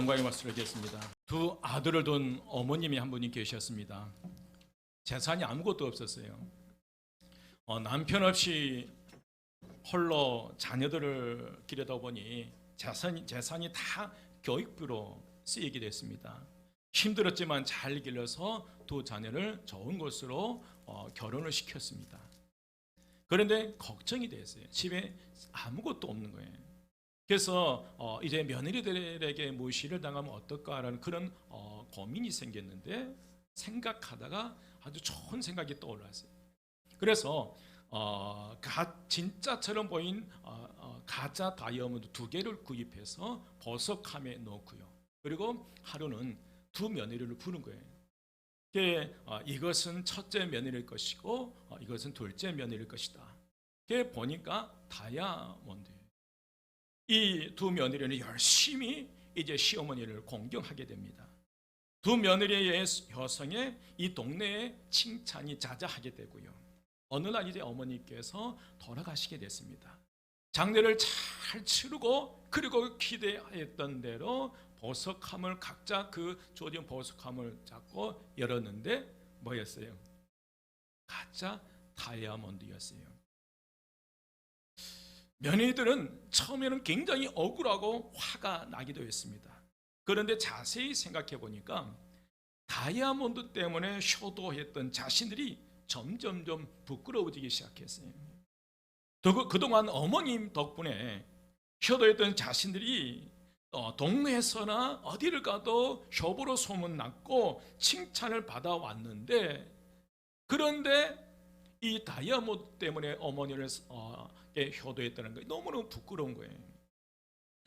영광의 말씀을 드리겠습니다. 두 아들을 둔 어머님이 한 분이 계셨습니다. 재산이 아무것도 없었어요. 남편 없이 홀로 자녀들을 기르다 보니 재산이 다 교육비로 쓰이게 됐습니다. 힘들었지만 잘 길러서 두 자녀를 좋은 곳으로 결혼을 시켰습니다. 그런데 걱정이 됐어요. 집에 아무것도 없는 거예요. 그래서 이제 며느리들에게 무시를 당하면 어떨까라는 그런 고민이 생겼는데, 생각하다가 아주 좋은 생각이 떠올랐어요. 그래서 진짜처럼 보인 가짜 다이아몬드 2개를 구입해서 보석함에 넣고요. 그리고 하루는 두 며느리를 부른 거예요. 이것은 첫째 며느리일 것이고 이것은 둘째 며느리일 것이다. 보니까 다이아몬드예요. 이 두 며느리는 열심히 이제 시어머니를 공경하게 됩니다. 두 며느리의 여성에 이 동네에 칭찬이 자자하게 되고요. 어느 날 이제 어머니께서 돌아가시게 됐습니다. 장례를 잘 치르고, 그리고 기대했던 대로 보석함을 각자 그 주어진 보석함을 잡고 열었는데 뭐였어요? 가짜 다이아몬드였어요. 며느리들은 처음에는 굉장히 억울하고 화가 나기도 했습니다. 그런데 자세히 생각해 보니까 다이아몬드 때문에 효도했던 자신들이 점점점 부끄러워지기 시작했어요. 그동안 어머님 덕분에 효도했던 자신들이 동네에서나 어디를 가도 효부로 소문났고 칭찬을 받아왔는데, 그런데 이 다이아몬드 때문에 어머니를 효도했다는 게 너무너무 부끄러운 거예요.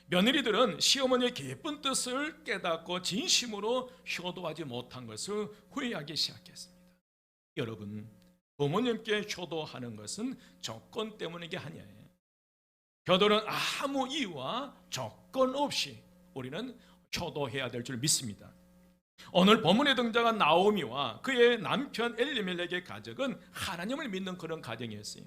며느리들은 시어머니의 깊은 뜻을 깨닫고 진심으로 효도하지 못한 것을 후회하기 시작했습니다. 여러분, 부모님께 효도하는 것은 조건 때문인 게 아니에요. 효도는 아무 이유와 조건 없이 우리는 효도해야 될 줄 믿습니다. 오늘 본문에 등장한 나오미와 그의 남편 엘리멜렉의 가족은 하나님을 믿는 그런 가정이었어요.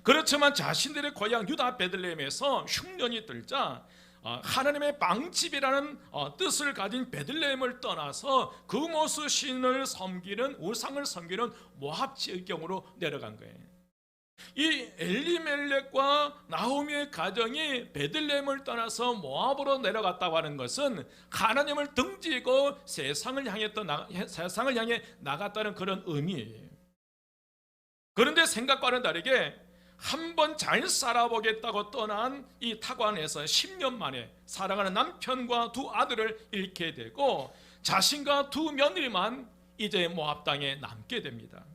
그렇지만 자신들의 고향 유다 베들레헴에서 흉년이 들자 하나님의 빵집이라는 뜻을 가진 베들레헴을 떠나서 그모스 신을 섬기는, 우상을 섬기는 모압 지역으로 내려간 거예요. 이 엘리멜렉과 나오미의 가정이 베들레헴을 떠나서 모압으로 내려갔다고 하는 것은 하나님을 등지고 세상을 향해 나갔다는 그런 의미예요. 그런데 생각과는 다르게 한번 잘 살아보겠다고 떠난 이 타관에서 10년 만에 사랑하는 남편과 두 아들을 잃게 되고 자신과 두 며느리만 이제 모압 땅에 남게 됩니다.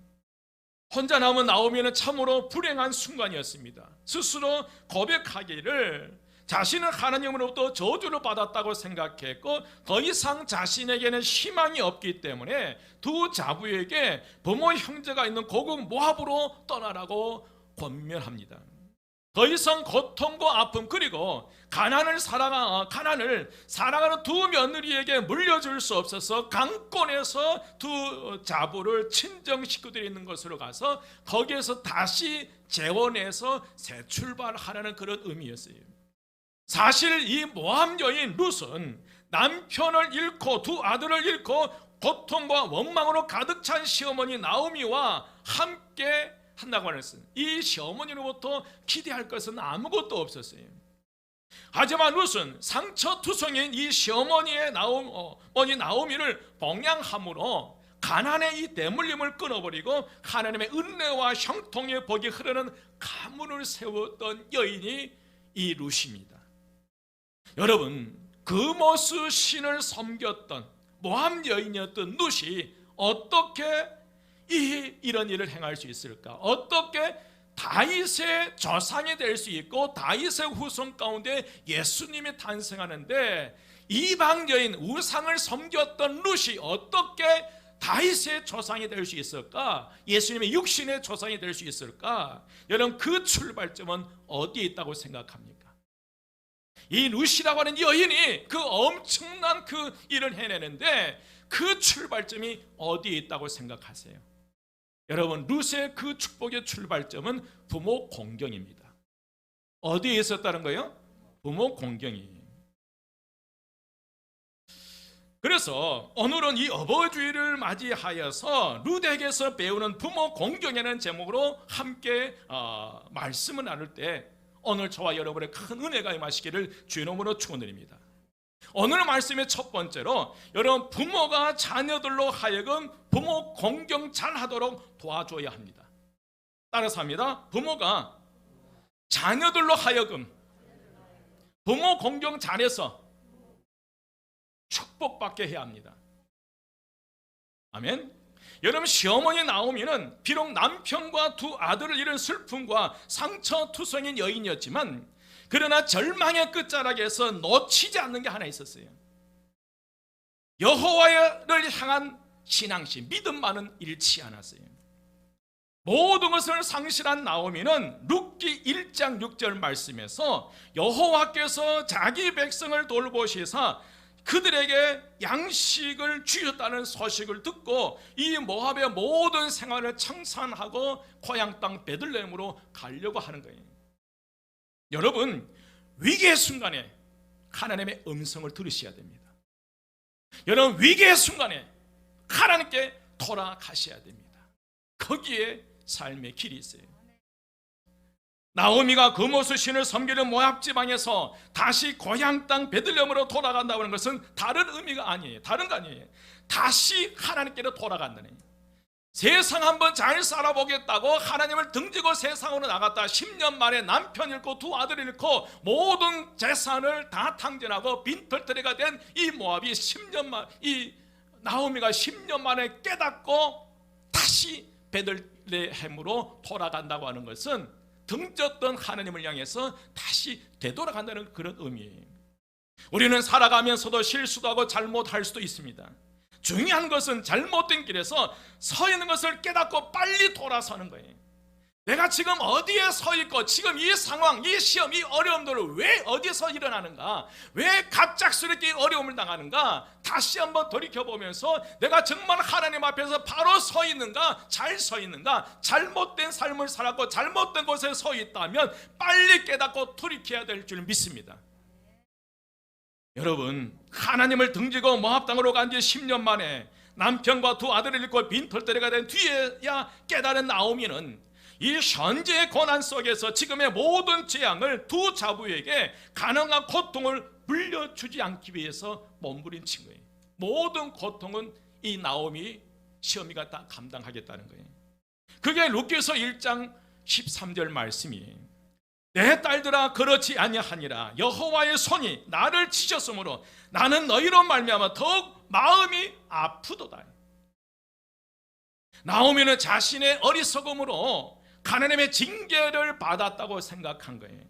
혼자 남은 나오미는 참으로 불행한 순간이었습니다. 스스로 고백하기를 자신은 하나님으로부터 저주를 받았다고 생각했고 더 이상 자신에게는 희망이 없기 때문에 두 자부에게 부모 형제가 있는 고국 모압으로 떠나라고 권면합니다. 더 이상 고통과 아픔, 그리고 가난을 사랑하는 두 며느리에게 물려줄 수 없어서 강권에서 두 자부를 친정 식구들이 있는 곳으로 가서 거기에서 다시 재혼해서 새 출발하라는 그런 의미였어요. 사실 이 모압 여인 룻은 남편을 잃고 두 아들을 잃고 고통과 원망으로 가득 찬 시어머니 나오미와 함께 한다고 하였습니다. 이 시어머니로부터 기대할 것은 아무것도 없었어요. 하지만 룻은 상처투성인 이 시어머니의 나오미를 봉양함으로 가난의 이 대물림을 끊어버리고 하나님의 은혜와 형통의 복이 흐르는 가문을 세웠던 여인이 이 룻입니다. 여러분, 그모스 신을 섬겼던 모압 여인이었던 룻이 어떻게 이런 일을 행할 수 있을까? 어떻게 다윗의 조상이 될 수 있고 다윗의 후손 가운데 예수님이 탄생하는데 이방 여인, 우상을 섬겼던 룻이 어떻게 다윗의 조상이 될 수 있을까? 예수님의 육신의 조상이 될 수 있을까? 여러분, 그 출발점은 어디에 있다고 생각합니까? 이 룻이라고 하는 여인이 그 엄청난 그 일을 해내는데 그 출발점이 어디에 있다고 생각하세요? 여러분, 룻의 그 축복의 출발점은 부모 공경입니다. 어디에 있었다는 거예요? 부모 공경이. 그래서 오늘은 이 어버이주일을 맞이하여서 룻에게서 배우는 부모 공경이라는 제목으로 함께 말씀을 나눌 때 오늘 저와 여러분의 큰 은혜가 임하시기를 주의 이름으로 축원드립니다. 오늘 말씀의 첫 번째로 여러분 부모가 자녀들로 하여금 부모 공경 잘하도록 도와줘야 합니다. 따라서 합니다. 부모가 자녀들로 하여금 부모 공경 잘해서 축복받게 해야 합니다. 아멘. 여러분 시어머니 나오미는 비록 남편과 두 아들을 잃은 슬픔과 상처투성인 여인이었지만 그러나 절망의 끝자락에서 놓치지 않는 게 하나 있었어요. 여호와를 향한 신앙심, 믿음만은 잃지 않았어요. 모든 것을 상실한 나오미는 룻기 1장 6절 말씀에서 여호와께서 자기 백성을 돌보시사 그들에게 양식을 주셨다는 소식을 듣고 이 모압의 모든 생활을 청산하고 고향 땅 베들레헴으로 가려고 하는 거예요. 여러분 위기의 순간에 하나님의 음성을 들으셔야 됩니다. 여러분 위기의 순간에 하나님께 돌아가셔야 됩니다. 거기에 삶의 길이 있어요. 나오미가 금오수 신을 섬기는 모압 지방에서 다시 고향 땅 베들레헴으로 돌아간다고 하는 것은 다른 의미가 아니에요. 다른 거 아니에요. 다시 하나님께로 돌아간다는 거예요. 세상 한번 잘 살아보겠다고 하나님을 등지고 세상으로 나갔다 10년 만에 남편 잃고 두 아들 잃고 모든 재산을 다 탕진하고 빈털터리가 된 이 모압이 10년 만, 이 나오미가 10년 만에 깨닫고 다시 베들레헴으로 돌아간다고 하는 것은 등졌던 하나님을 향해서 다시 되돌아간다는 그런 의미예요. 우리는 살아가면서도 실수도 하고 잘못할 수도 있습니다. 중요한 것은 잘못된 길에서 서 있는 것을 깨닫고 빨리 돌아서는 거예요. 내가 지금 어디에 서 있고 지금 이 상황, 이 시험, 이 어려움들을 왜 어디서 일어나는가, 왜 갑작스럽게 어려움을 당하는가 다시 한번 돌이켜보면서 내가 정말 하나님 앞에서 바로 서 있는가, 잘 서 있는가, 잘못된 삶을 살았고 잘못된 곳에 서 있다면 빨리 깨닫고 돌이켜야 될 줄 믿습니다. 여러분 하나님을 등지고 모압 땅으로 간 지 10년 만에 남편과 두 아들을 잃고 빈털터리가 된 뒤에야 깨달은 나오미는 이 현재의 고난 속에서 지금의 모든 재앙을 두 자부에게 가능한 고통을 물려주지 않기 위해서 몸부림친 거예요. 모든 고통은 이 나오미 시어미가 다 감당하겠다는 거예요. 그게 룻기서 1장 13절 말씀이에요. 내 딸들아 그렇지 아니하니라. 여호와의 손이 나를 치셨으므로 나는 너희로 말미암아 더욱 마음이 아프도다. 나오미는 자신의 어리석음으로 하나님의 징계를 받았다고 생각한 거예요.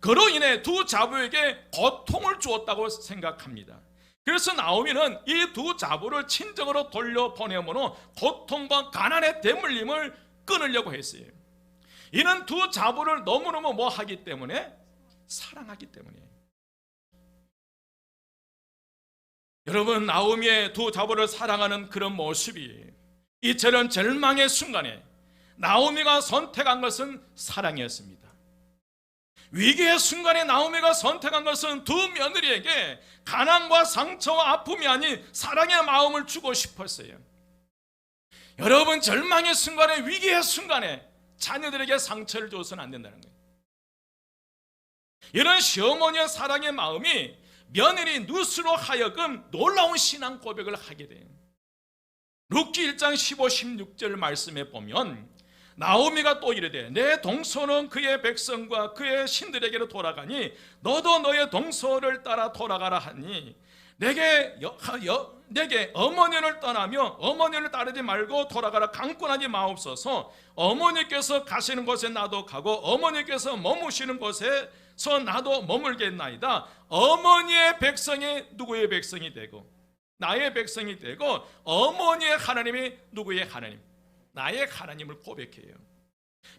그로 인해 두 자부에게 고통을 주었다고 생각합니다. 그래서 나오미는 이 두 자부를 친정으로 돌려보내므로 고통과 가난의 대물림을 끊으려고 했어요. 이는 두 자부를 너무너무 뭐 하기 때문에? 사랑하기 때문이에요. 여러분 나오미의 두 자부를 사랑하는 그런 모습이 이처럼 절망의 순간에 나오미가 선택한 것은 사랑이었습니다. 위기의 순간에 나오미가 선택한 것은 두 며느리에게 가난과 상처와 아픔이 아닌 사랑의 마음을 주고 싶었어요. 여러분 절망의 순간에 위기의 순간에 자녀들에게 상처를 줘서는 안 된다는 거예요. 이런 시어머니의 사랑의 마음이 며느리 룻으로 하여금 놀라운 신앙 고백을 하게 돼요. 룻기 1장 15, 16절 말씀에 보면 나오미가 또 이르되 내 동서는 그의 백성과 그의 신들에게로 돌아가니 너도 너의 동서를 따라 돌아가라 하니 내게 어머니를 떠나며 어머니를 따르지 말고 돌아가라 강권하지 마옵소서. 어머니께서 가시는 곳에 나도 가고 어머니께서 머무시는 곳에서 나도 머물겠나이다. 어머니의 백성이 누구의 백성이 되고 나의 백성이 되고 어머니의 하나님이 누구의 하나님? 나의 하나님을 고백해요.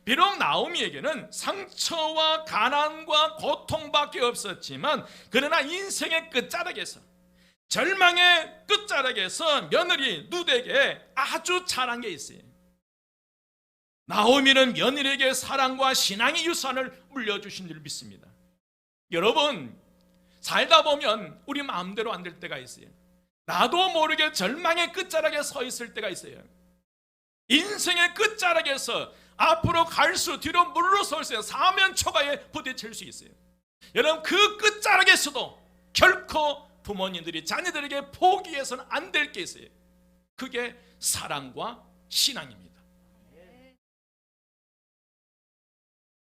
비록 나오미에게는 상처와 가난과 고통밖에 없었지만 그러나 인생의 끝자락에서 절망의 끝자락에서 며느리 룻에게 아주 잘한 게 있어요. 나오미는 며느리에게 사랑과 신앙의 유산을 물려주신 줄 믿습니다. 여러분 살다 보면 우리 마음대로 안 될 때가 있어요. 나도 모르게 절망의 끝자락에 서 있을 때가 있어요. 인생의 끝자락에서 앞으로 갈수 뒤로 물러설 수 있는 사면초가에 부딪힐 수 있어요. 여러분, 그 끝자락에서도 결코 부모님들이 자녀들에게 포기해서는 안 될 게 있어요. 그게 사랑과 신앙입니다.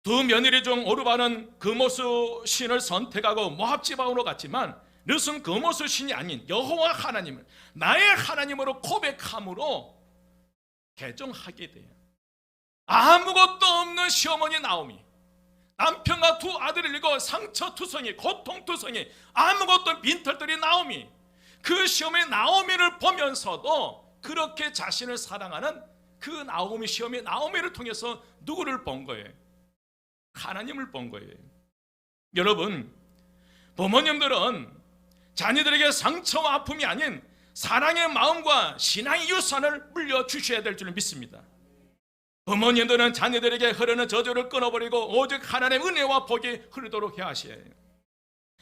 두 며느리 중 오르바는 그모스 신을 선택하고 모압 지방으로 갔지만 룻은 그모스 신이 아닌 여호와 하나님을 나의 하나님으로 고백함으로 개종하게 돼요. 아무것도 없는 시어머니 나오미, 남편과 두 아들을 잃고 상처투성이, 고통투성이, 아무것도 빈털들이 나오미, 그 시어머니 나오미를 보면서도 그렇게 자신을 사랑하는 그 나오미 시어머니 나오미를 통해서 누구를 본 거예요? 하나님을 본 거예요. 여러분, 부모님들은 자녀들에게 상처와 아픔이 아닌 사랑의 마음과 신앙의 유산을 물려주셔야 될 줄 믿습니다. 부모님들은 자녀들에게 흐르는 저주를 끊어버리고 오직 하나님의 은혜와 복이 흐르도록 해야 하셔야 해요.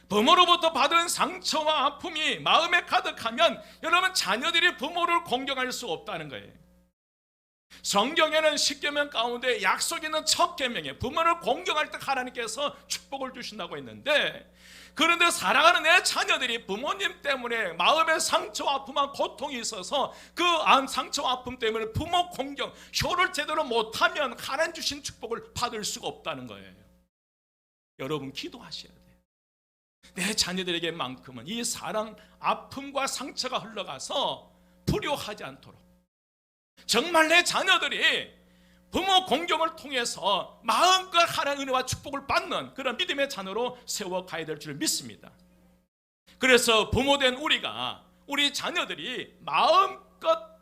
부모로부터 받은 상처와 아픔이 마음에 가득하면 여러분, 자녀들이 부모를 공경할 수 없다는 거예요. 성경에는 10계명 가운데 약속 있는 첫 계명에 부모를 공경할 때 하나님께서 축복을 주신다고 했는데, 그런데 사랑하는 내 자녀들이 부모님 때문에 마음의 상처와 아픔과 고통이 있어서 그 상처와 아픔 때문에 부모 공경, 효를 제대로 못하면 하나님 주신 축복을 받을 수가 없다는 거예요. 여러분, 기도하셔야 돼요. 내 자녀들에게만큼은 이 사랑, 아픔과 상처가 흘러가서 불효하지 않도록, 정말 내 자녀들이 부모 공경을 통해서 마음껏 하나님의 은혜와 축복을 받는 그런 믿음의 자녀로 세워가야 될 줄 믿습니다. 그래서 부모된 우리 자녀들이 마음껏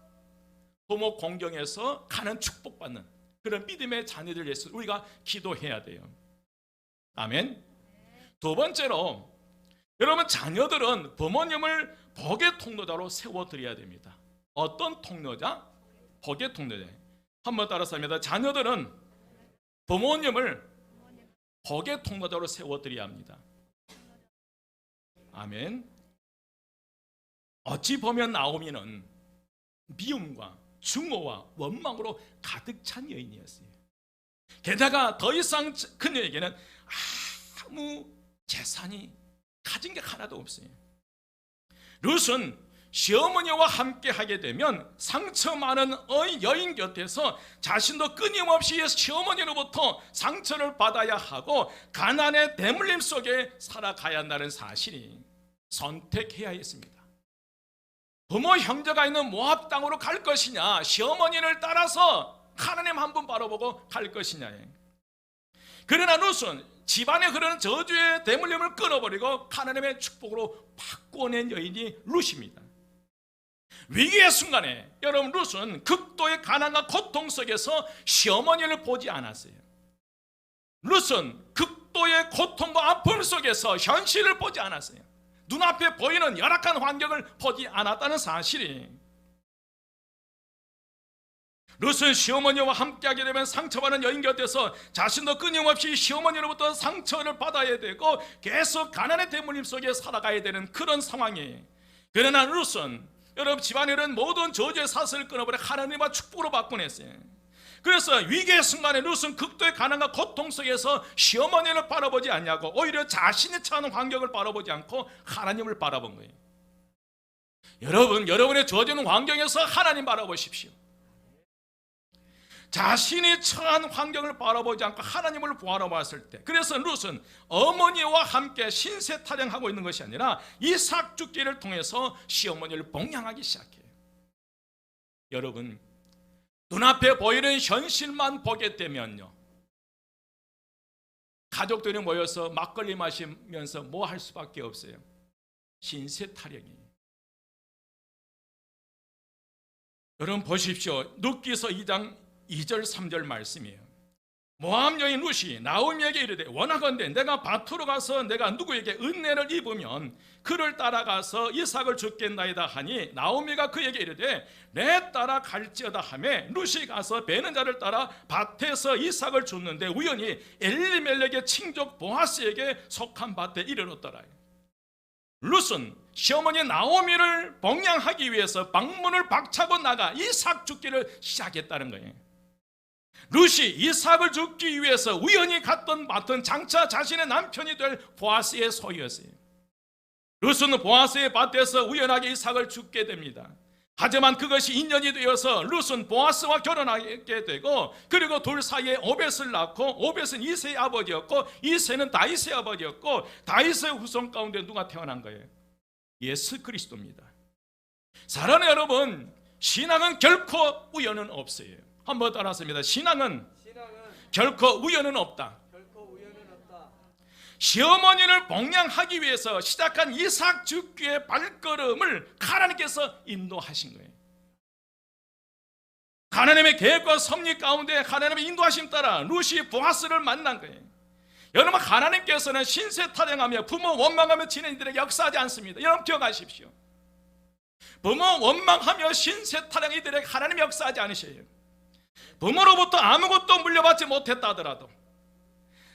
부모 공경에서 가는 축복받는 그런 믿음의 자녀들을 위해서 우리가 기도해야 돼요. 아멘. 두 번째로, 여러분, 자녀들은 부모님을 복의 통로자로 세워드려야 됩니다. 어떤 통로자? 복의 통로자. 한번 따라서 합니다. 자녀들은 부모님을 복의 통로자로 세워드려야 합니다. 아멘. 어찌 보면 나오미는 미움과 증오와 원망으로 가득 찬 여인이었어요. 게다가 더 이상 그녀에게는 아무 재산이 가진 게 하나도 없어요. 룻은 시어머니와 함께 하게 되면 상처 많은 여인 곁에서 자신도 끊임없이 시어머니로부터 상처를 받아야 하고 가난의 대물림 속에 살아가야 한다는 사실이 선택해야 했습니다. 부모 형제가 있는 모압 땅으로 갈 것이냐, 시어머니를 따라서 하나님 한 분 바라보고 갈 것이냐. 그러나 룻은 집안에 흐르는 저주의 대물림을 끊어버리고 하나님의 축복으로 바꿔낸 여인이 룻입니다. 위기의 순간에 여러분, 룻은 극도의 가난과 고통 속에서 시어머니를 보지 않았어요. 룻은 극도의 고통과 아픔 속에서 현실을 보지 않았어요. 눈앞에 보이는 열악한 환경을 보지 않았다는 사실이, 룻은 시어머니와 함께하게 되면 상처받는 여인 곁에서 자신도 끊임없이 시어머니로부터 상처를 받아야 되고 계속 가난의 대물림 속에 살아가야 되는 그런 상황이에요. 그러나 룻은 여러분, 집안에는 모든 저주의 사슬을 끊어버려 하나님과 축복으로 바꾸냈어요. 그래서 위기의 순간에 룻은 극도의 가난과 고통 속에서 시어머니를 바라보지 않냐고, 오히려 자신이 처한 환경을 바라보지 않고 하나님을 바라본 거예요. 여러분, 여러분의 주어지는 환경에서 하나님 바라보십시오. 자신이 처한 환경을 바라보지 않고 하나님을 바라봤을 때, 그래서 룻은 어머니와 함께 신세 타령하고 있는 것이 아니라 이삭 죽기를 통해서 시어머니를 봉양하기 시작해요. 여러분, 눈앞에 보이는 현실만 보게 되면요, 가족들이 모여서 막걸리 마시면서 뭐 할 수밖에 없어요. 신세 타령이에요. 여러분 보십시오. 룻기서 2장 2절 3절 말씀이에요. 모압 여인 룻이 나오미에게 이르되, 원하건대 내가 밭으로 가서 내가 누구에게 은혜를 입으면 그를 따라가서 이삭을 죽겠나이다 하니, 나오미가 그에게 이르되 내 따라 갈지어다 하매, 룻이 가서 베는 자를 따라 밭에서 이삭을 줬는데 우연히 엘리멜렉의 친족 보아스에게 속한 밭에 이르렀더라. 룻은 시어머니 나오미를 봉양하기 위해서 방문을 박차고 나가 이삭 죽기를 시작했다는 거예요. 룻이 이삭을 죽기 위해서 우연히 갔던 밭은 장차 자신의 남편이 될 보아스의 소유였어요. 룻은 보아스의 밭에서 우연하게 이삭을 죽게 됩니다. 하지만 그것이 인연이 되어서 룻은 보아스와 결혼하게 되고, 그리고 둘 사이에 오벳을 낳고, 오벳은 이새의 아버지였고, 이새는 다윗의 아버지였고, 다윗의 후손 가운데 누가 태어난 거예요? 예수 그리스도입니다. 사랑하는 여러분, 신앙은 결코 우연은 없어요. 한번 따라합니다. 신앙은 결코 우연은 없다. 시어머니를 봉양하기 위해서 시작한 이삭 죽기의 발걸음을 하나님께서 인도하신 거예요. 하나님의 계획과 섭리 가운데 하나님의 인도하심 따라 룻이 보아스를 만난 거예요. 여러분, 하나님께서는 신세 타령하며 부모 원망하며 지는 이들에게 역사하지 않습니다. 여러분 기억하십시오. 부모 원망하며 신세 타령 이들에게 하나님 역사하지 않으셔요. 부모로부터 아무것도 물려받지 못했다 하더라도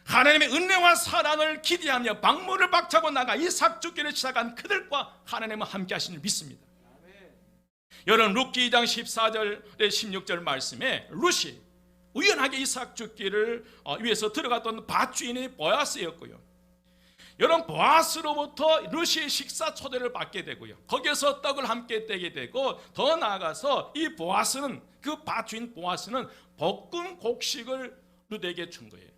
하나님의 은혜와 사랑을 기대하며 방문을 박차고 나가 이삭 죽기를 시작한 그들과 하나님은 함께 하시는 줄 믿습니다. 여러분, 룻기 2장 14절 16절 말씀에 룻이 우연하게 이삭 죽기를 위해서 들어갔던 밭주인이 보아스였고요. 여러분, 보아스로부터 룻이 식사 초대를 받게 되고요. 거기에서 떡을 함께 떼게 되고, 더 나아가서 이 보아스는, 그 밭주인 보아스는 볶은 곡식을 룻에게 준 거예요.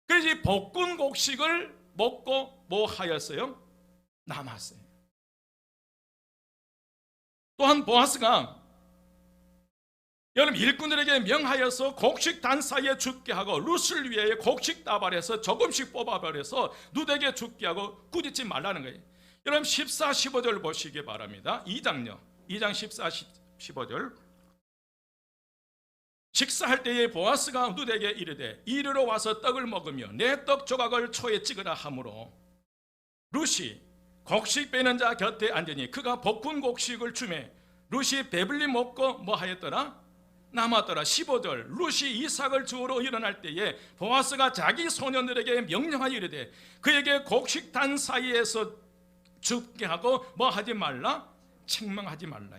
그래서 이 볶은 곡식을 먹고 뭐 하였어요? 남았어요. 또한 보아스가 여러분 일꾼들에게 명하여서 곡식 단 사이에 죽게 하고 룻을 위해 곡식 다발에서 조금씩 뽑아버려서 룻에게 죽게 하고 꾸짖지 말라는 거예요. 여러분 14, 15절 보시기 바랍니다. 2장 14, 15절. 식사할 때에 보아스가 룻에게 이르되 이리로 와서 떡을 먹으며 내 떡 조각을 초에 찍으라 하므로 룻이 곡식 빼는 자 곁에 앉으니 그가 볶은 곡식을 주매 룻이 배불리 먹고 뭐 하였더라? 남았더라. 15절. 룻이 이삭을 주우러 일어날 때에 보아스가 자기 소년들에게 명령하여 이르되 그에게 곡식 단 사이에서 죽게 하고 뭐 하지 말라? 책망하지 말라.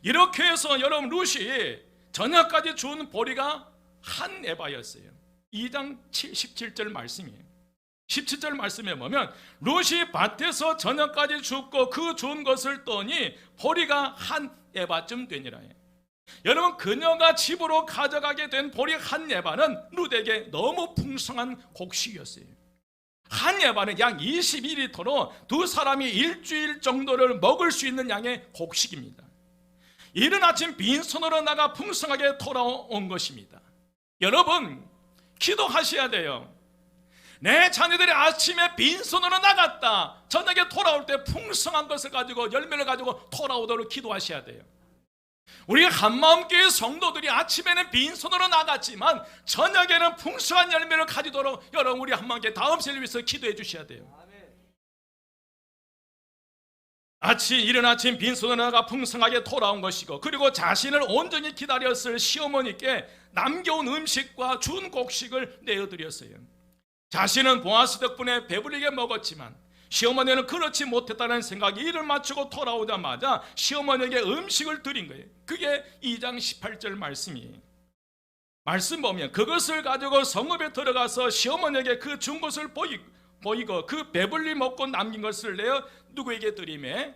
이렇게 해서 여러분 룻이 저녁까지 준 보리가 한 에바였어요. 2장 17절 말씀이에요. 17절 말씀에 보면 룻이 밭에서 저녁까지 줍고 그 준 것을 떠니 보리가 한 에바쯤 되니라. 여러분, 그녀가 집으로 가져가게 된 보리 한 에바는 룻에게 너무 풍성한 곡식이었어요. 한 에바는 약 22리터로 두 사람이 일주일 정도를 먹을 수 있는 양의 곡식입니다. 이른 아침 빈손으로 나가 풍성하게 돌아온 것입니다. 여러분, 기도하셔야 돼요. 내 자녀들이 아침에 빈손으로 나갔다 저녁에 돌아올 때 풍성한 것을 가지고 열매를 가지고 돌아오도록 기도하셔야 돼요. 우리 한마음교회 성도들이 아침에는 빈손으로 나갔지만 저녁에는 풍성한 열매를 가지도록 여러분 우리 한마음교회 다음 세를 위해서 기도해 주셔야 돼요. 이른 아침 빈손으로 나가 풍성하게 돌아온 것이고, 그리고 자신을 온전히 기다렸을 시어머니께 남겨온 음식과 준 곡식을 내어드렸어요. 자신은 보아스 덕분에 배부르게 먹었지만 시어머니는 그렇지 못했다는 생각이 이를 맞추고 돌아오자마자 시어머니에게 음식을 드린 거예요. 그게 2장 18절 말씀이에요. 말씀 보면 그것을 가지고 성읍에 들어가서 시어머니에게 그 준 것을 보이고 그 배불리 먹고 남긴 것을 내어 누구에게 드리매?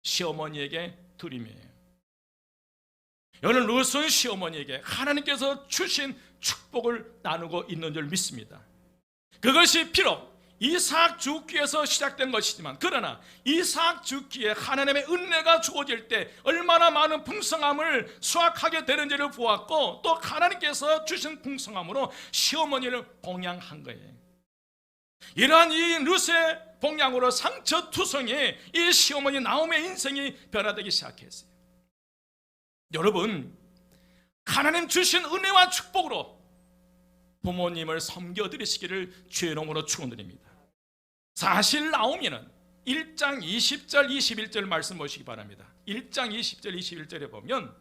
시어머니에게 드리매. 여러분, 룻은 시어머니에게 하나님께서 주신 축복을 나누고 있는 줄 믿습니다. 그것이 비록 이삭 죽기에서 시작된 것이지만, 그러나 이삭 죽기에 하나님의 은혜가 주어질 때 얼마나 많은 풍성함을 수확하게 되는지를 보았고, 또 하나님께서 주신 풍성함으로 시어머니를 봉양한 거예요. 이러한 이 룻의 봉양으로 상처투성이 이 시어머니 나옴의 인생이 변화되기 시작했어요. 여러분, 하나님 주신 은혜와 축복으로 부모님을 섬겨드리시기를 주의 이름으로 축원드립니다. 사실 나오미는 1장 20절 21절 말씀 보시기 바랍니다. 1장 20절 21절에 보면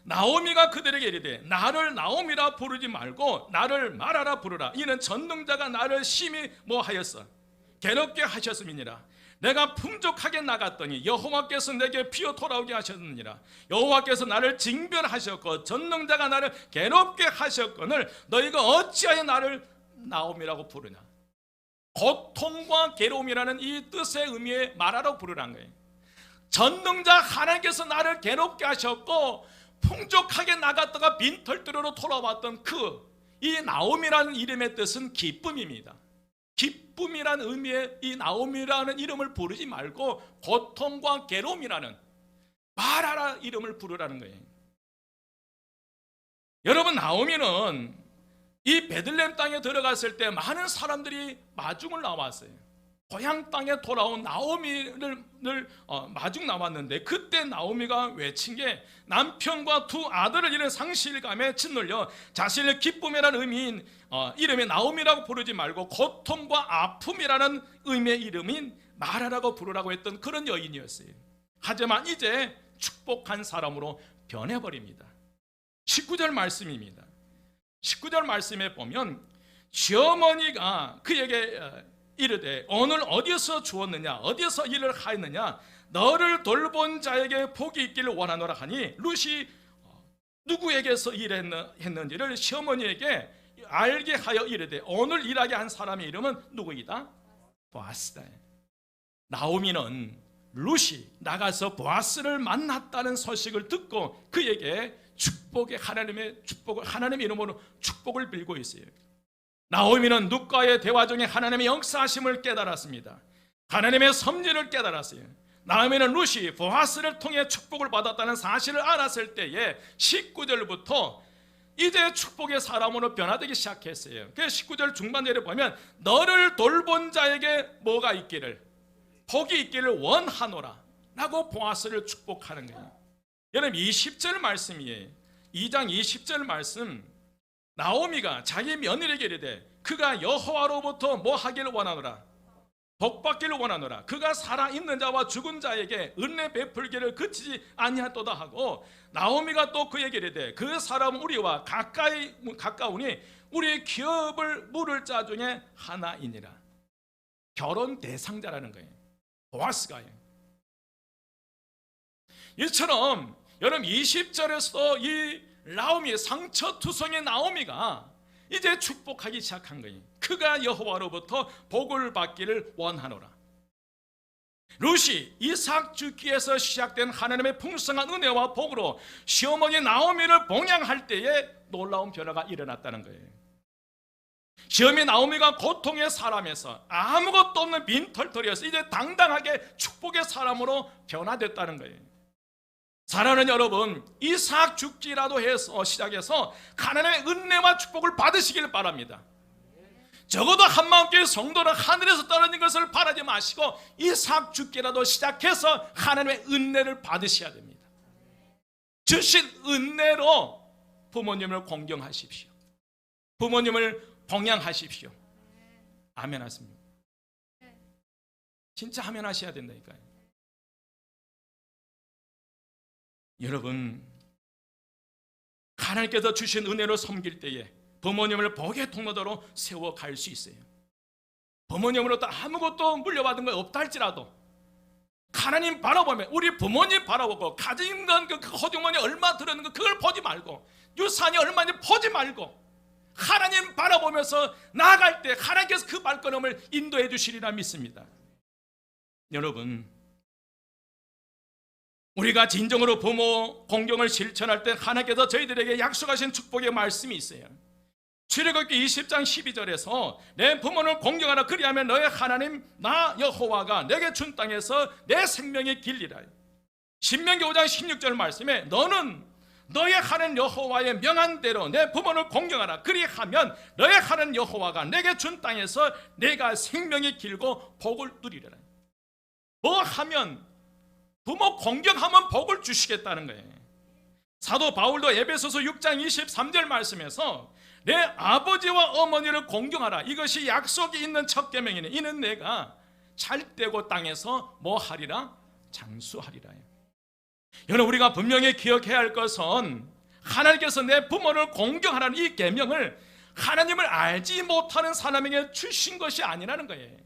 나오미가 그들에게 이르되 나를 나오미라 부르지 말고 나를 마라라 부르라. 이는 전능자가 나를 심히 뭐하였어? 괴롭게 하셨음이니라. 내가 풍족하게 나갔더니 여호와께서 내게 피어 돌아오게 하셨느니라. 여호와께서 나를 징별하셨고 전능자가 나를 괴롭게 하셨거늘 너희가 어찌하여 나를 나옴이라고 부르냐. 고통과 괴로움이라는 이 뜻의 의미의 말하라고 부르라는 거예요. 전능자 하나님께서 나를 괴롭게 하셨고 풍족하게 나갔다가 빈털터리로 돌아왔던 이 나옴이라는 이름의 뜻은 기쁨입니다. 기쁨이라는 의미의 이 나옴이라는 이름을 부르지 말고 고통과 괴로움이라는 말하라 이름을 부르라는 거예요. 여러분, 나오미는 이 베들레헴 땅에 들어갔을 때 많은 사람들이 마중을 나왔어요. 고향 땅에 돌아온 나오미를 마중 나왔는데, 그때 나오미가 외친 게 남편과 두 아들을 잃은 상실감에 짓눌려 자신의 기쁨이라는 의미인 이름이 나오미라고 부르지 말고 고통과 아픔이라는 의미의 이름인 마라라고 부르라고 했던 그런 여인이었어요. 하지만 이제 축복한 사람으로 변해버립니다. 19절 말씀입니다. 19절 말씀에 보면 시어머니가 그에게 이르되 오늘 어디서 주었느냐, 어디서 일을 하였느냐, 너를 돌본 자에게 복이 있기를 원하노라 하니 룻이 누구에게서 일했는지를 시어머니에게 알게 하여 이르되 오늘 일하게 한 사람의 이름은 누구이다? 보아스다. 나오미는 룻이 나가서 보아스를 만났다는 소식을 듣고 그에게 하나님의 이름으로 축복을 빌고 있어요. 나오미는 룻과의 대화 중에 하나님의 역사하심을 깨달았습니다. 하나님의 섭리를 깨달았어요. 나오미는 룻이 보아스를 통해 축복을 받았다는 사실을 알았을 때에 19절부터 이제 축복의 사람으로 변화되기 시작했어요. 그 19절 중반절에 보면 너를 돌본 자에게 뭐가 있기를, 복이 있기를 원하노라 라고 보아스를 축복하는 거예요. 여러분, 20절 말씀이에요. 2장 20절 말씀, 나오미가 자기 며느리에게 이르되 그가 여호와로부터 뭐 하기를 원하노라, 복 받기를 원하노라. 그가 살아있는 자와 죽은 자에게 은혜 베풀기를 그치지 아니하도다 하고, 나오미가 또 그에게 이르되 그 사람은 우리와 가까우니 우리 기업을 물을 자 중에 하나이니라. 결혼 대상자라는 거예요. 보아스가요. 이처럼 여러분 20절에서 이 나오미, 상처투성의 나오미가 이제 축복하기 시작한 거예요. 그가 여호와로부터 복을 받기를 원하노라. 룻이 이삭 죽기에서 시작된 하나님의 풍성한 은혜와 복으로 시어머니 나오미를 봉양할 때에 놀라운 변화가 일어났다는 거예요. 시어머니 나오미가 고통의 사람에서 아무것도 없는 빈털터리에서 이제 당당하게 축복의 사람으로 변화됐다는 거예요. 사랑하는 여러분, 이삭 죽기라도 해서 시작해서 하나님의 은혜와 축복을 받으시길 바랍니다. 적어도 한마음교회 성도는 하늘에서 떨어진 것을 바라지 마시고 이삭 죽기라도 시작해서 하나님의 은혜를 받으셔야 됩니다. 주신 은혜로 부모님을 공경하십시오. 부모님을 봉양하십시오. 아멘 하십니까? 진짜 아멘 하셔야 된다니까요. 여러분, 하나님께서 주신 은혜로 섬길 때에 부모님을 복의 통로대로 세워갈 수 있어요. 부모님으로부터 아무것도 물려받은 거 없다 할지라도 하나님 바라보면, 우리 부모님 바라보고 가진 건 그 호주머니 얼마 들었는 거 그걸 보지 말고, 유산이 얼마인지 보지 말고 하나님 바라보면서 나아갈 때 하나님께서 그 발걸음을 인도해 주시리라 믿습니다. 여러분, 우리가 진정으로 부모 공경을 실천할 때 하나님께서 저희들에게 약속하신 축복의 말씀이 있어요. 출애굽기 20장 12절에서 내 부모를 공경하라, 그리하면 너의 하나님 나 여호와가 내게 준 땅에서 내 생명이 길리라. 신명기 5장 16절 말씀에 너는 너의 하나님 여호와의 명한 대로 내 부모를 공경하라, 그리하면 너의 하나님 여호와가 내게 준 땅에서 내가 생명이 길고 복을 누리리라. 뭐 하면, 부모 공경하면 복을 주시겠다는 거예요. 사도 바울도 에베소서 6장 23절 말씀에서 내 아버지와 어머니를 공경하라, 이것이 약속이 있는 첫 계명이니 이는 내가 잘되고 땅에서 뭐 하리라? 장수하리라. 여러분, 우리가 분명히 기억해야 할 것은 하나님께서 내 부모를 공경하라는 이 계명을 하나님을 알지 못하는 사람에게 주신 것이 아니라는 거예요.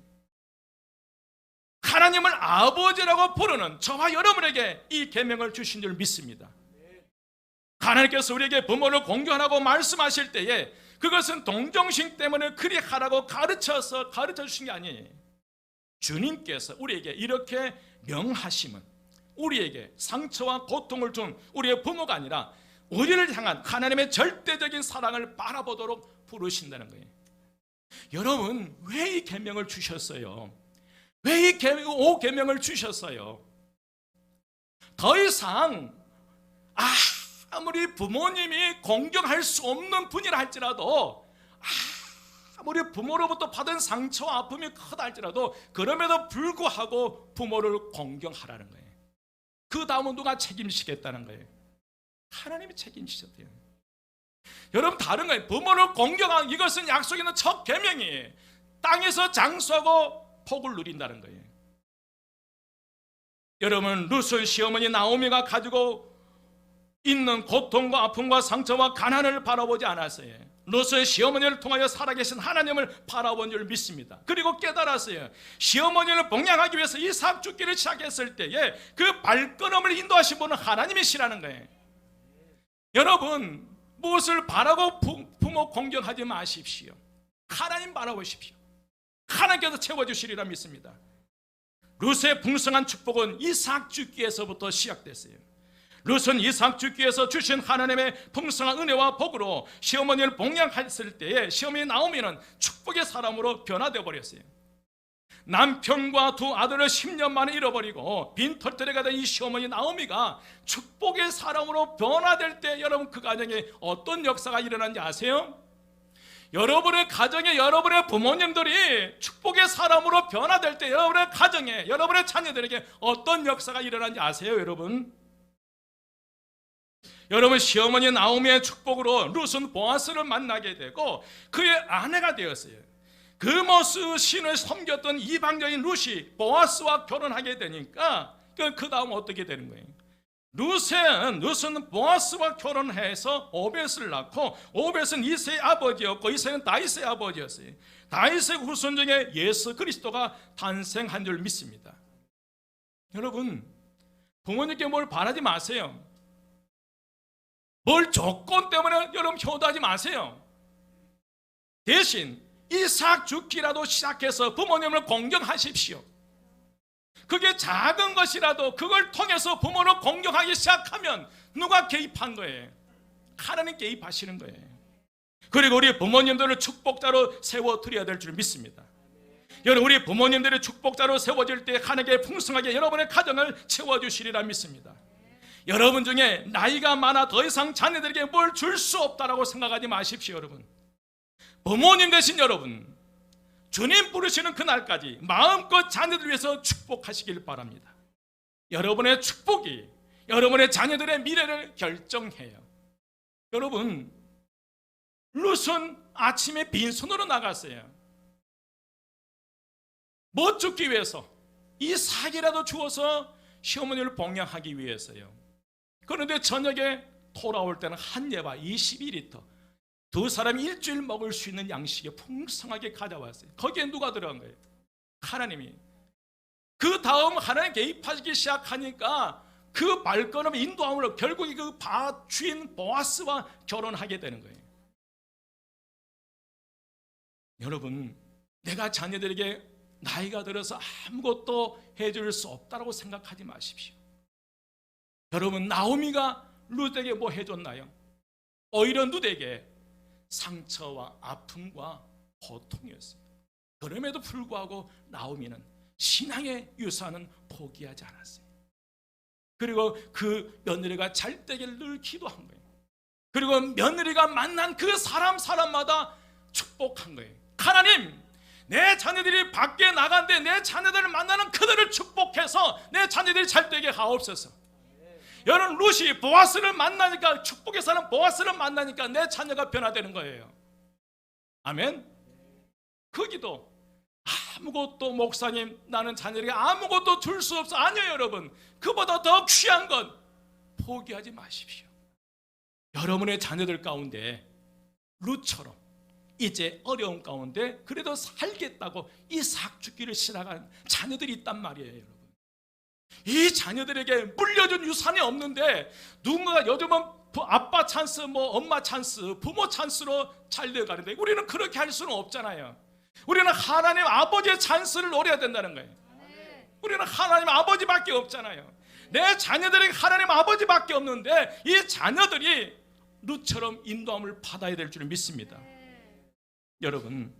하나님을 아버지라고 부르는 저와 여러분에게 이 계명을 주신 줄 믿습니다. 하나님께서 우리에게 부모를 공경하라고 말씀하실 때에 그것은 동정심 때문에 그리 하라고 가르쳐 주신 게 아니에요. 주님께서 우리에게 이렇게 명하심은 우리에게 상처와 고통을 준 우리의 부모가 아니라 우리를 향한 하나님의 절대적인 사랑을 바라보도록 부르신다는 거예요. 여러분, 왜 이 계명을 주셨어요? 왜 이 5계명을 주셨어요? 더 이상 아무리 부모님이 공경할 수 없는 분이라 할지라도, 아무리 부모로부터 받은 상처와 아픔이 크다 할지라도 그럼에도 불구하고 부모를 공경하라는 거예요. 그 다음은 누가 책임지겠다는 거예요? 하나님이 책임지셨대요. 여러분, 다른 거예요. 부모를 공경하는 이것은 약속에 있는 첫 계명이에요. 땅에서 장수하고 복을 누린다는 거예요. 여러분, 룻은 시어머니 나오미가 가지고 있는 고통과 아픔과 상처와 가난을 바라보지 않았어요. 룻은 시어머니를 통하여 살아계신 하나님을 바라본 줄 믿습니다. 그리고 깨달았어요. 시어머니를 봉양하기 위해서 이삭 죽기를 시작했을 때에 그 발걸음을 인도하신 분은 하나님이시라는 거예요. 여러분, 무엇을 바라고 부모 공경하지 마십시오. 하나님 바라보십시오. 하나님께서 채워주시리라 믿습니다. 룻의 풍성한 축복은 이삭 죽기에서부터 시작됐어요. 룻은 이삭 죽기에서 주신 하나님의 풍성한 은혜와 복으로 시어머니를 봉양했을 때에 시어머니 나오미는 축복의 사람으로 변화되어 버렸어요. 남편과 두 아들을 10년 만에 잃어버리고 빈털터리가 가던 이 시어머니 나오미가 축복의 사람으로 변화될 때 여러분, 그 가정에 어떤 역사가 일어난지 아세요? 여러분의 가정에 여러분의 부모님들이 축복의 사람으로 변화될 때 여러분의 가정에 여러분의 자녀들에게 어떤 역사가 일어난지 아세요, 여러분? 여러분, 시어머니 나오미의 축복으로 룻은 보아스를 만나게 되고 그의 아내가 되었어요. 그 모습 신을 섬겼던 이방적인 룻이 보아스와 결혼하게 되니까 그 다음 어떻게 되는 거예요? 룻은 보아스와 결혼해서 오벳을 낳고 오벳은 이새의 아버지였고 이새는 다윗의 아버지였어요. 다윗의 후손 중에 예수 그리스도가 탄생한 줄 믿습니다. 여러분, 부모님께 뭘 바라지 마세요. 뭘 조건 때문에 여러분 효도하지 마세요. 대신 이삭 죽기라도 시작해서 부모님을 공경하십시오. 그게 작은 것이라도 그걸 통해서 부모를 공경하기 시작하면 누가 개입한 거예요? 하나님 개입하시는 거예요. 그리고 우리 부모님들을 축복자로 세워드려야 될 줄 믿습니다. 여러분, 우리 부모님들이 축복자로 세워질 때 하나님께 풍성하게 여러분의 가정을 채워주시리라 믿습니다. 여러분 중에 나이가 많아 더 이상 자녀들에게 뭘 줄 수 없다라고 생각하지 마십시오. 여러분, 부모님 되신 여러분, 주님 부르시는 그날까지 마음껏 자녀들 위해서 축복하시길 바랍니다. 여러분의 축복이 여러분의 자녀들의 미래를 결정해요. 여러분, 룻은 아침에 빈손으로 나갔어요. 뭐 죽기 위해서? 이삭이라도 주어서 시어머니를 봉양하기 위해서요. 그런데 저녁에 돌아올 때는 한 예바 22리터, 두 사람이 일주일 먹을 수 있는 양식에 풍성하게 가져왔어요. 거기에 누가 들어간 거예요? 하나님이. 그 다음 하나님 개입하기 시작하니까 그 발걸음 인도함으로 결국에 그 주인 보아스와 결혼하게 되는 거예요. 여러분, 내가 자녀들에게 나이가 들어서 아무것도 해줄 수 없다고 생각하지 마십시오. 여러분, 나오미가 룻에게 뭐 해줬나요? 오히려 룻에게 상처와 아픔과 고통이었어요. 그럼에도 불구하고 나오미는 신앙의 유산은 포기하지 않았어요. 그리고 그 며느리가 잘 되길 늘 기도한 거예요. 그리고 며느리가 만난 그 사람마다 축복한 거예요. 하나님, 내 자녀들이 밖에 나간데 내 자녀들을 만나는 그들을 축복해서 내 자녀들이 잘 되게 하옵소서. 여러분, 룻이 보아스를 만나니까, 축복의 사람 보아스를 만나니까 내 자녀가 변화되는 거예요. 아멘. 그 기도, 아무것도 목사님 나는 자녀에게 아무것도 줄 수 없어. 아니요, 여러분, 그보다 더 귀한 건 포기하지 마십시오. 여러분의 자녀들 가운데 룻처럼 이제 어려운 가운데 그래도 살겠다고 이삭 죽기를 시작한 자녀들이 있단 말이에요, 여러분. 이 자녀들에게 물려준 유산이 없는데 누군가가 요즘은 아빠 찬스, 엄마 찬스, 부모 찬스로 잘 되어가는데 우리는 그렇게 할 수는 없잖아요. 우리는 하나님 아버지의 찬스를 노려야 된다는 거예요. 우리는 하나님 아버지밖에 없잖아요. 내 자녀들에게 하나님 아버지밖에 없는데 이 자녀들이 룻처럼 인도함을 받아야 될 줄 믿습니다. 여러분,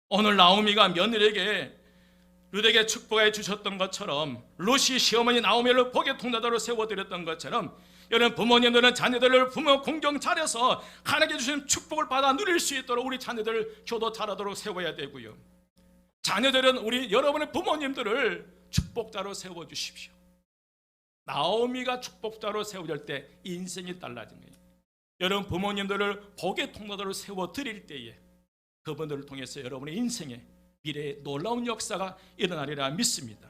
오늘 나오미가 며느리에게 룻에게 축복해 주셨던 것처럼 룻이 시어머니 나오미를 복의 통로자로 세워드렸던 것처럼 여러분 부모님들은 자녀들을 부모 공경 잘해서 하나님께 주신 축복을 받아 누릴 수 있도록 우리 자녀들을 교도 잘하도록 세워야 되고요. 자녀들은 우리 여러분의 부모님들을 축복자로 세워주십시오. 나오미가 축복자로 세워질 때 인생이 달라진 거예요. 여러분 부모님들을 복의 통로자로 세워드릴 때에 그분들을 통해서 여러분의 인생에 미래에 놀라운 역사가 일어나리라 믿습니다.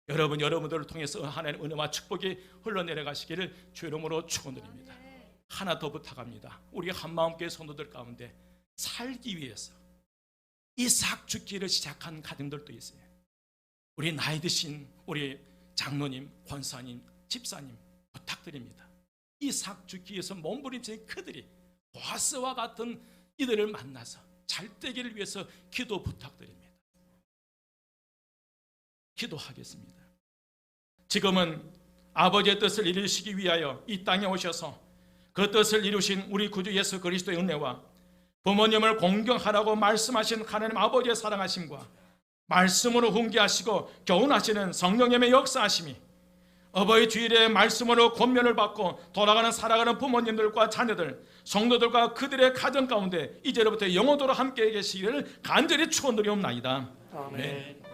여러분들을 통해서 하나님의 은혜와 축복이 흘러내려가시기를 주 이름으로 축원드립니다. 하나 더 부탁합니다. 우리 한마음교회 성도들 가운데 살기 위해서 이삭 죽기를 시작한 가정들도 있어요. 우리 나이 드신 우리 장로님, 권사님, 집사님 부탁드립니다. 이삭 죽기 위해서 몸부림치는 그들이 보아스와 같은 이들을 만나서 잘 되기를 위해서 기도 부탁드립니다. 기도하겠습니다. 지금은 아버지의 뜻을 이루시기 위하여 이 땅에 오셔서 그 뜻을 이루신 우리 구주 예수 그리스도의 은혜와 부모님을 공경하라고 말씀하신 하나님 아버지의 사랑하심과 말씀으로 훈계하시고 교훈하시는 성령님의 역사하심이 어버이 주일에 말씀으로 권면을 받고 돌아가는 살아가는 부모님들과 자녀들, 성도들과 그들의 가정 가운데 이제로부터 영원토록 함께 계시기를 간절히 축원드리옵나이다. 아멘.